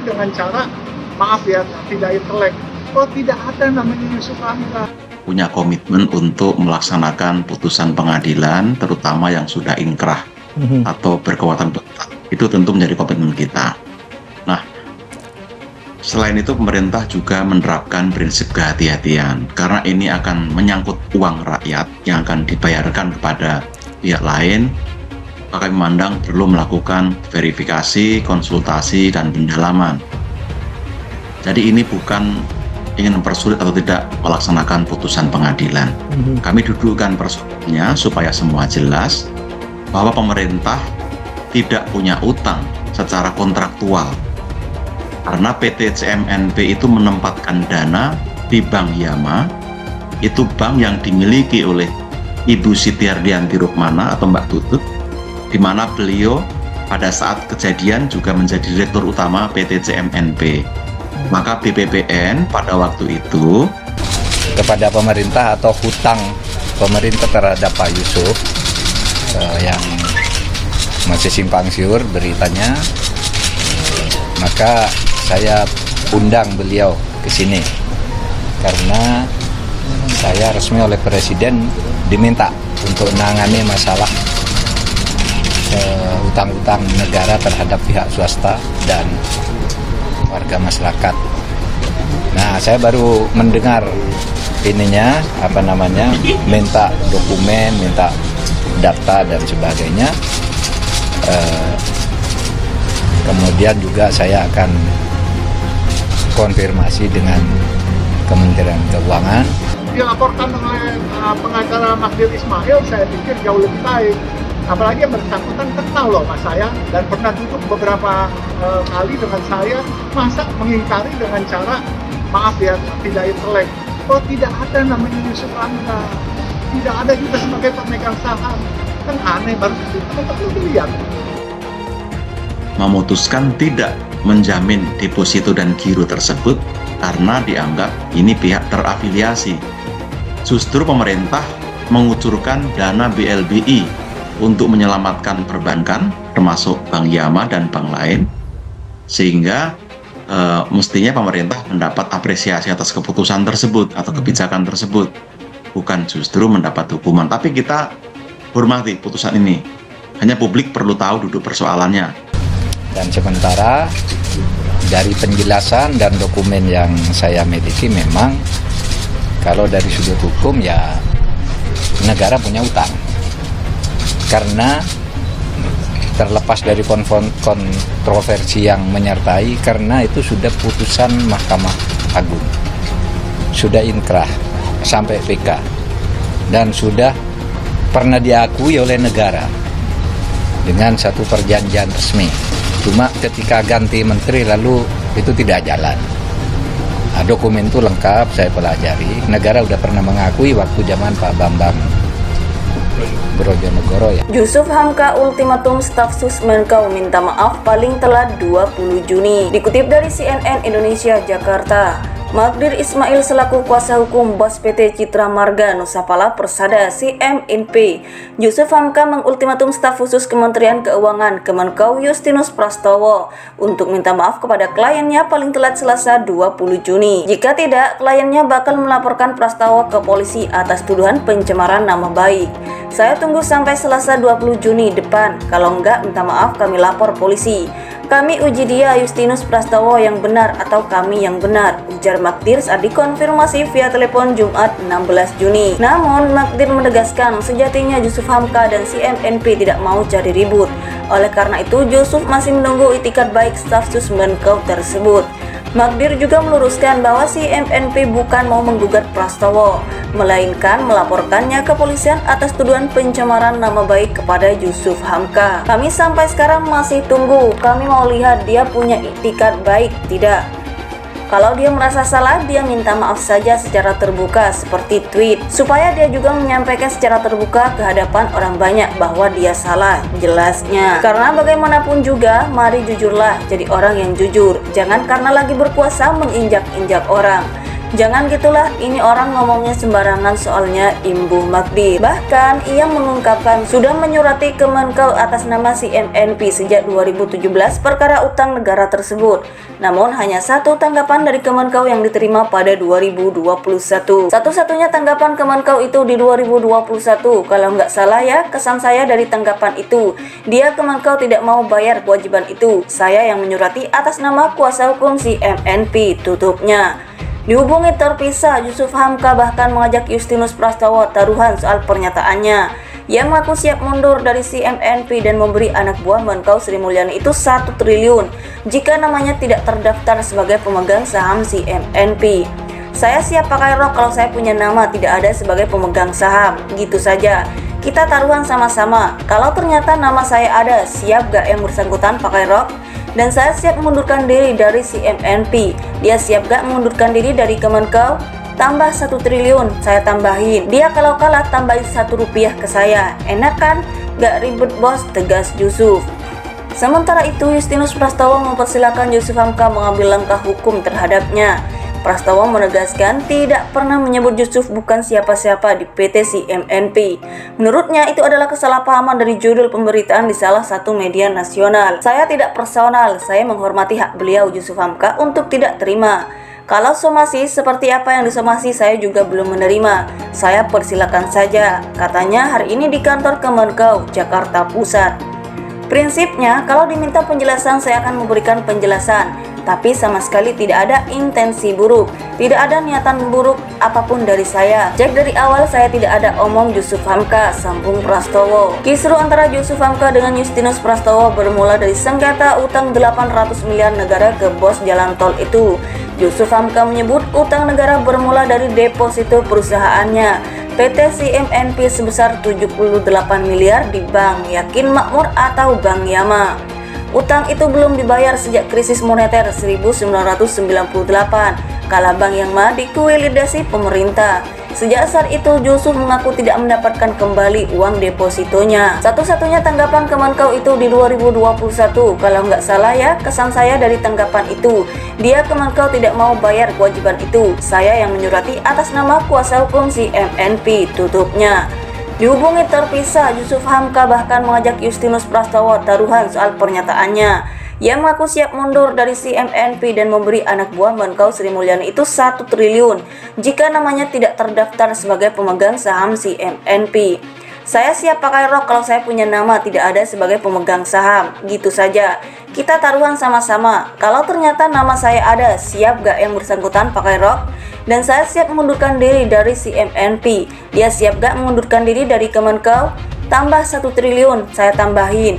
dengan cara, maaf ya, tidak intelek. Oh, tidak ada namanya Yusuf Hamka. Punya komitmen untuk melaksanakan putusan pengadilan, terutama yang sudah inkrah atau berkekuatan tetap. Itu tentu menjadi komitmen kita. Nah, selain itu pemerintah juga menerapkan prinsip kehati-hatian, karena ini akan menyangkut uang rakyat yang akan dibayarkan kepada pihak lain. Maka kami memandang perlu melakukan verifikasi, konsultasi, dan pendalaman. Jadi ini bukan ingin mempersulit atau tidak melaksanakan putusan pengadilan. Kami dudukkan persoalannya supaya semua jelas bahwa pemerintah tidak punya utang secara kontraktual. Karena PT CMNP itu menempatkan dana di Bank Yama, itu bank yang dimiliki oleh Ibu Siti Hardianti Rukmana atau Mbak Tutut, di mana beliau pada saat kejadian juga menjadi direktur utama PT CMNP. Maka BPPN pada waktu itu kepada pemerintah atau hutang pemerintah terhadap Pak Yusuf yang masih simpang siur beritanya, maka saya undang beliau ke sini karena saya resmi oleh Presiden diminta untuk menangani masalah utang-utang negara terhadap pihak swasta dan warga masyarakat. Nah, saya baru mendengar ininya, minta dokumen, minta data dan sebagainya. Kemudian juga saya akan konfirmasi dengan Kementerian Keuangan. Dilaporkan oleh pengacara Magdir Ismail, saya pikir jauh lebih baik. Apalagi yang bersangkutan kenal loh Mas saya dan pernah duduk beberapa kali dengan saya, masa mengingkari dengan cara, maaf ya, tidak intelek. Oh, tidak ada namanya Yusuf Hamka, tidak ada juga sebagai pemegang saham. Kan aneh, baru perlu dilihat. Memutuskan tidak menjamin deposito dan giro tersebut karena dianggap ini pihak terafiliasi. Justru pemerintah mengucurkan dana BLBI untuk menyelamatkan perbankan, termasuk Bank Yama dan bank lain, sehingga mestinya pemerintah mendapat apresiasi atas keputusan tersebut atau kebijakan tersebut, bukan justru mendapat hukuman. Tapi kita hormati putusan ini, hanya publik perlu tahu duduk persoalannya. Dan sementara dari penjelasan dan dokumen yang saya miliki, memang kalau dari sudut hukum ya negara punya utang. Karena terlepas dari kontroversi yang menyertai, karena itu sudah putusan Mahkamah Agung, sudah inkrah sampai PK, dan sudah pernah diakui oleh negara dengan satu perjanjian resmi. Cuma ketika ganti menteri lalu itu tidak jalan. Nah, dokumen itu lengkap, saya pelajari. Negara udah pernah mengakui waktu zaman Pak Bambang Brojonegoro ya. Yusuf Hamka ultimatum staf sus Menkeu minta maaf paling telat 20 Juni. Dikutip dari CNN Indonesia Jakarta, Magdir Ismail selaku kuasa hukum bos PT Citra Marga Nusapala Persada CMNP, Yusuf Hamka mengultimatum staf khusus Kementerian Keuangan Kemenkeu Justinus Prastowo untuk minta maaf kepada kliennya paling telat Selasa 20 Juni. Jika tidak, kliennya bakal melaporkan Prastowo ke polisi atas tuduhan pencemaran nama baik. Saya tunggu sampai Selasa 20 Juni depan, kalau enggak minta maaf kami lapor polisi. Kami uji dia Justinus Prastowo yang benar atau kami yang benar, ujar Magdir saat dikonfirmasi via telepon Jumat 16 Juni. Namun Magdir menegaskan sejatinya Yusuf Hamka dan CMNP tidak mau cari ribut. Oleh karena itu Yusuf masih menunggu itikat baik staf sus Menkeu tersebut. Magdir juga meluruskan bahwa CMNP bukan mau menggugat Prastowo, melainkan melaporkannya ke kepolisian atas tuduhan pencemaran nama baik kepada Yusuf Hamka. Kami sampai sekarang masih tunggu, kami mau lihat dia punya itikat baik tidak. Kalau dia merasa salah, dia minta maaf saja secara terbuka seperti tweet, supaya dia juga menyampaikan secara terbuka ke hadapan orang banyak bahwa dia salah, jelasnya. Karena bagaimanapun juga, mari jujurlah, jadi orang yang jujur. Jangan karena lagi berkuasa menginjak-injak orang. Jangan gitulah, ini orang ngomongnya sembarangan soalnya Imbuh Magdir. Bahkan ia mengungkapkan sudah menyurati Kemenkeu atas nama CMNP sejak 2017 perkara utang negara tersebut. Namun hanya satu tanggapan dari Kemenkeu yang diterima pada 2021. Satu-satunya tanggapan Kemenkeu itu di 2021. Kalau nggak salah ya, kesan saya dari tanggapan itu, dia Kemenkeu tidak mau bayar kewajiban itu. Saya yang menyurati atas nama kuasa hukum CMNP, tutupnya. Dihubungi terpisah, Yusuf Hamka bahkan mengajak Justinus Prastowo taruhan soal pernyataannya. Ia mengaku siap mundur dari CMNP dan memberi anak buah Menkeu Sri Mulyani itu 1 triliun jika namanya tidak terdaftar sebagai pemegang saham CMNP. Saya siap pakai rok kalau saya punya nama tidak ada sebagai pemegang saham, gitu saja. Kita taruhan sama-sama, kalau ternyata nama saya ada, siap gak yang bersangkutan pakai rok? Dan saya siap mengundurkan diri dari CMNP. Dia siap gak mengundurkan diri dari Kemenkeu? Tambah 1 triliun, saya tambahin. Dia kalau kalah tambahin 1 rupiah ke saya. Enak kan? Gak ribet bos, tegas Yusuf. Sementara itu, Justinus Prastowo mempersilahkan Yusuf Hamka mengambil langkah hukum terhadapnya. Prastowo menegaskan tidak pernah menyebut Yusuf bukan siapa-siapa di PT CMNP. Menurutnya itu adalah kesalahpahaman dari judul pemberitaan di salah satu media nasional. Saya tidak personal, saya menghormati hak beliau Yusuf Hamka untuk tidak terima. Kalau somasi seperti apa yang disomasi saya juga belum menerima. Saya persilakan saja, katanya hari ini di kantor Kemenkeu, Jakarta Pusat. Prinsipnya kalau diminta penjelasan saya akan memberikan penjelasan. Tapi sama sekali tidak ada intensi buruk, tidak ada niatan buruk apapun dari saya. Cek dari awal saya tidak ada omong Yusuf Hamka, sambung Prastowo. Kisru antara Yusuf Hamka dengan Justinus Prastowo bermula dari sengketa utang 800 miliar negara ke bos jalan tol itu. Yusuf Hamka menyebut utang negara bermula dari deposito perusahaannya PT CMNP sebesar 78 miliar di Bank Yakin Makmur atau Bank Yama. Utang itu belum dibayar sejak krisis moneter 1998 kala Bank Yama dikuilidasi pemerintah. Sejak saat itu Yusuf mengaku tidak mendapatkan kembali uang depositonya. Satu-satunya tanggapan Kemenkeu itu di 2021. Kalau nggak salah ya, kesan saya dari tanggapan itu, dia Kemenkeu tidak mau bayar kewajiban itu. Saya yang menyurati atas nama kuasa hukum CMNP, tutupnya. Dihubungi terpisah, Yusuf Hamka bahkan mengajak Justinus Prastowo taruhan soal pernyataannya. Ia mengaku siap mundur dari CMNP dan memberi anak buah Menkeu Sri Mulyani itu 1 triliun jika namanya tidak terdaftar sebagai pemegang saham CMNP. Saya siap pakai rok kalau saya punya nama tidak ada sebagai pemegang saham, gitu saja. Kita taruhan sama-sama, kalau ternyata nama saya ada, siap gak yang bersangkutan pakai rok? Dan saya siap mengundurkan diri dari CMNP. Dia siap gak mengundurkan diri dari Kemenkeu? Tambah 1 triliun, saya tambahin.